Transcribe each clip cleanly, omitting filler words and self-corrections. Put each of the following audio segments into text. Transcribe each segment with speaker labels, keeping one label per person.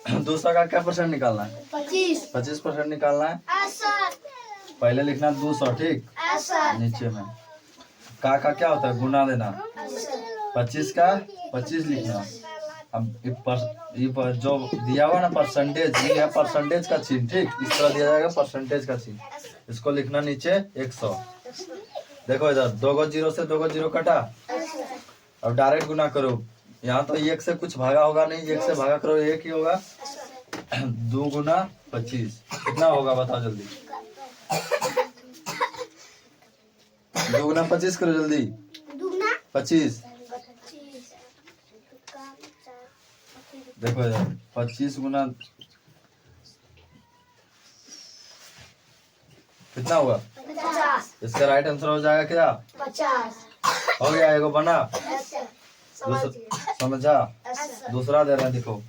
Speaker 1: 200 का क्या परसेंट निकालना है? 25% निकालना है। पहले लिखना 200, ठीक। नीचे में का क्या होता है? गुना देना। 25 का 25 लिखना। अब जो दिया हुआ ना परसेंटेज, ये है परसेंटेज का चिन्ह, ठीक। इस तरह दिया जाएगा परसेंटेज का चिन्ह, इसको लिखना नीचे 100। देखो इधर 2 को 0 से 2 को 0 कटा। अब डायरेक्ट गुना करो। यहाँ तो 1 से कुछ भागा होगा नहीं, 1 से भागा करो 1 ही होगा। 2 गुना 25 कितना होगा बताओ जल्दी। 2 गुना 25 करो जल्दी। 25। देखो इधर 25 गुना कितना हुआ?
Speaker 2: 50।
Speaker 1: इसका राइट आंसर हो जाएगा क्या?
Speaker 2: 50
Speaker 1: हो गया। एगो बना। समझा?
Speaker 2: अच्छा।
Speaker 1: दूसरा दे रहे हैं, देखो।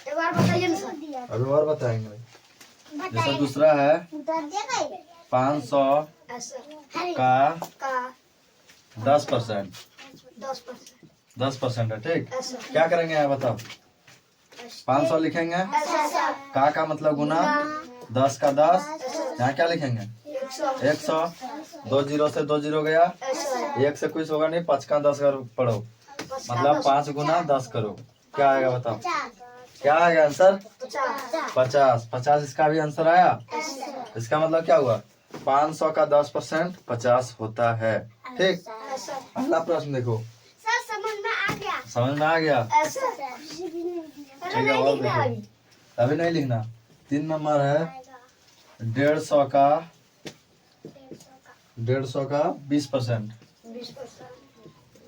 Speaker 2: एक बार बताइए ना सर।
Speaker 1: अभी और बताएंगे। जैसे दूसरा है 500 का 10%। 10% है, ठीक। क्या करेंगे यहाँ बताओ? 500 लिखेंगे। का मतलब गुना, 10 का 10। यहाँ क्या लिखेंगे? 100। 2 0 से 2 0 गया। 1 से कुछ होगा नहीं, 5 का 10 करो पढ़ो, मतलब 5 गुना 10 करो। क्या आएगा बताओ? क्या आएगा आंसर? 50। 50 इसका भी आंसर आया। इसका मतलब क्या हुआ? 500 का 10% 50 होता है, ठीक। अगला प्रश्न देखो। समझ में आ गया? ठीक है, और देखो। अभी नहीं लिखना। 3 नंबर है 150 का 20%।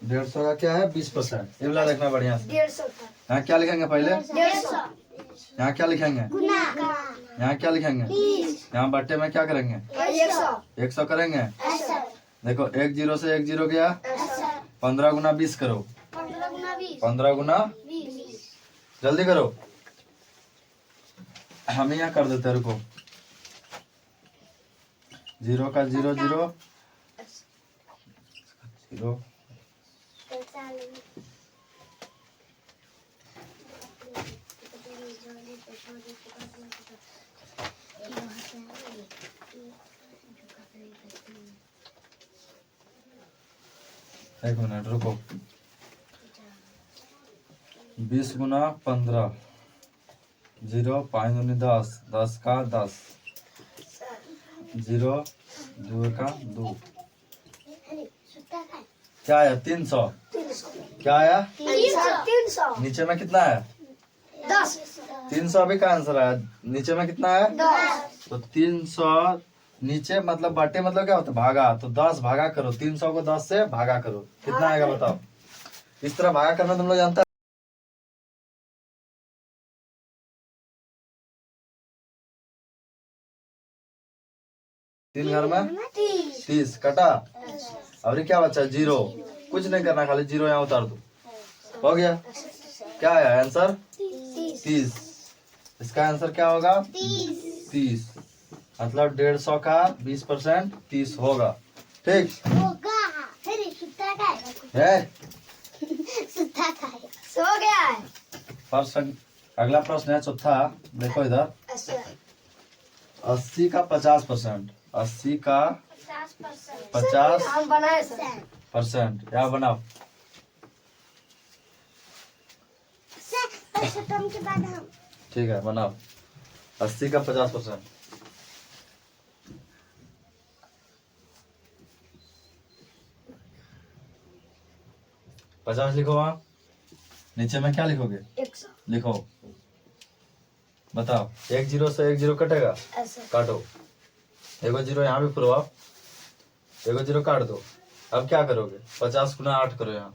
Speaker 1: 150 का क्या है? 20%। ये वाला देखना बढ़िया से।
Speaker 2: 150
Speaker 1: यहाँ क्या लिखेंगे पहले?
Speaker 2: 150
Speaker 1: यहाँ क्या लिखेंगे? यहाँ क्या लिखेंगे? यहाँ बट्टे में क्या करेंगे? 100 करेंगे। देखो 1 0 से 1 0 गया। 15 गुना 20 करो। 15 गुना जल्दी करो। हम यहाँ कर देते हैं, रुको। 0 का 0 0 0। एक मिनट रुको। 20 गुना 15 0 5 दूनी 10 10 का 10 0 2 का 2। क्या आया? 300। क्या आया?
Speaker 2: 300
Speaker 1: नीचे में कितना है?
Speaker 2: 10
Speaker 1: 300 अभी का आंसर आया। नीचे में कितना है?
Speaker 2: 10
Speaker 1: तो 300 नीचे मतलब बाटे मतलब क्या होता है? भागा। तो 10 भागा करो। 300 को 10 से भागा करो, कितना आएगा बताओ? इस तरह भागा करना तुम लोग जानता है? 3 घर में 30 कटा। अभी क्या बचा? 0। कुछ नहीं करना, खाली 0 यहाँ उतार दो, हो गया। क्या आया आंसर? 30। इसका आंसर क्या होगा? 30। मतलब 150 का 20% 30 होगा, ठीक है।
Speaker 2: सो गया है।
Speaker 1: प्रश्न अगला प्रश्न है चौथा। देखो इधर 80 का 50%। 80 का 50%
Speaker 2: हम बनाए सर।
Speaker 1: यहाँ बनाओ। ठीक है, बनाओ। 80 का 50%। 50 लिखो। वहाँ नीचे में क्या लिखोगे?
Speaker 2: 100
Speaker 1: लिखो, बताओ। 1 0 से 1 0 कटेगा, काटो। एगो 0 यहाँ भी पुरवाओ, एगो 0 काट दो। अब क्या करोगे? 50 गुना 8 करो। यहाँ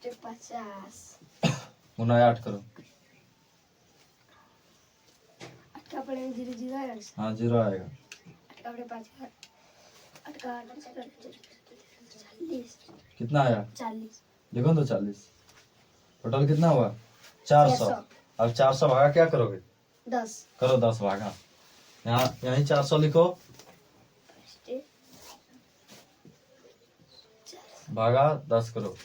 Speaker 2: 50
Speaker 1: गुना 8 करो।
Speaker 2: अटका पड़े 0 0 आएगा।
Speaker 1: हाँ 0 आएगा।
Speaker 2: अटका पड़े 5 अटका 40
Speaker 1: कितना आया?
Speaker 2: 40
Speaker 1: लिखो तो 40। टोटल कितना हुआ? 400। अब 400 भागा क्या करोगे?
Speaker 2: 10
Speaker 1: करो 10 भागा। यहाँ यहीं 400 लिखो, भागा 10 करो।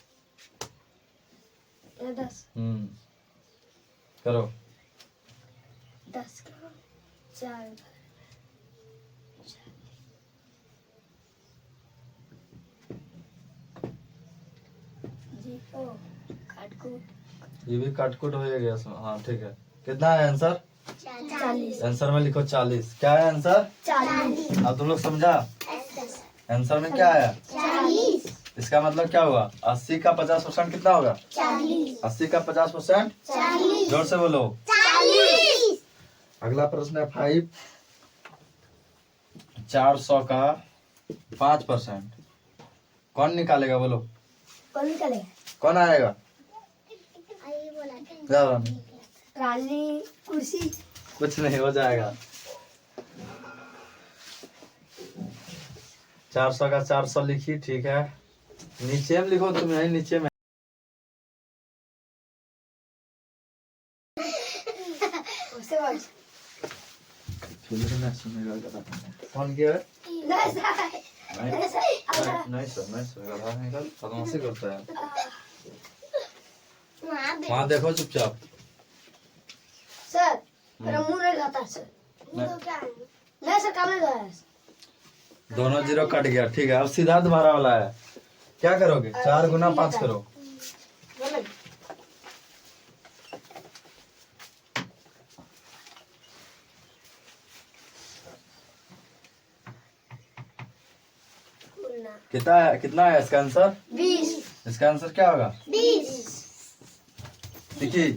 Speaker 2: 10
Speaker 1: हम्म करो।
Speaker 2: 10 का 4 जी ओ काटकूट
Speaker 1: ये भी काटकुट हो गया इसमें। हाँ ठीक है। कितना है आंसर?
Speaker 2: 40
Speaker 1: आंसर में लिखो 40। क्या है आंसर?
Speaker 2: 40
Speaker 1: अब तुम लोग समझा आंसर में क्या है?
Speaker 2: 40
Speaker 1: इसका मतलब क्या हुआ? 80 का 50% कितना होगा?
Speaker 2: 40
Speaker 1: 80 का 50%।
Speaker 2: 40
Speaker 1: जोर से बोलो।
Speaker 2: 40
Speaker 1: अगला प्रश्न है 5। 400 का 5% कौन निकालेगा? बोलो।
Speaker 2: कौन निकले?
Speaker 1: कौन आएगा? जाओ रानी।
Speaker 2: रानी कुर्सी
Speaker 1: कुछ नहीं हो जाएगा। 400 का 400 लिखी, ठीक है। नीचे में लिखो, तुम यही नीचे में।
Speaker 2: उससे बोल
Speaker 1: कौन किया है?
Speaker 2: नहीं सर
Speaker 1: नहीं सर, नहीं सर, गधा निकल बदमाशी करता है। वहाँ देखो चुपचाप।
Speaker 2: सर मेरा मुंह नहीं खाता सर। नहीं सर काम नहीं कर रहा है।
Speaker 1: दोनों जीरो कट गया, ठीक है। अब सीधा तुम्हारा वाला है। क्या करोगे? 4 गुना 5 करो।
Speaker 2: बोलो।
Speaker 1: कितना है इसका आंसर?
Speaker 2: 20
Speaker 1: इसका आंसर क्या होगा?
Speaker 2: 20
Speaker 1: देखिए,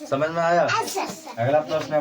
Speaker 1: समझ में आया? अगला प्रश्न है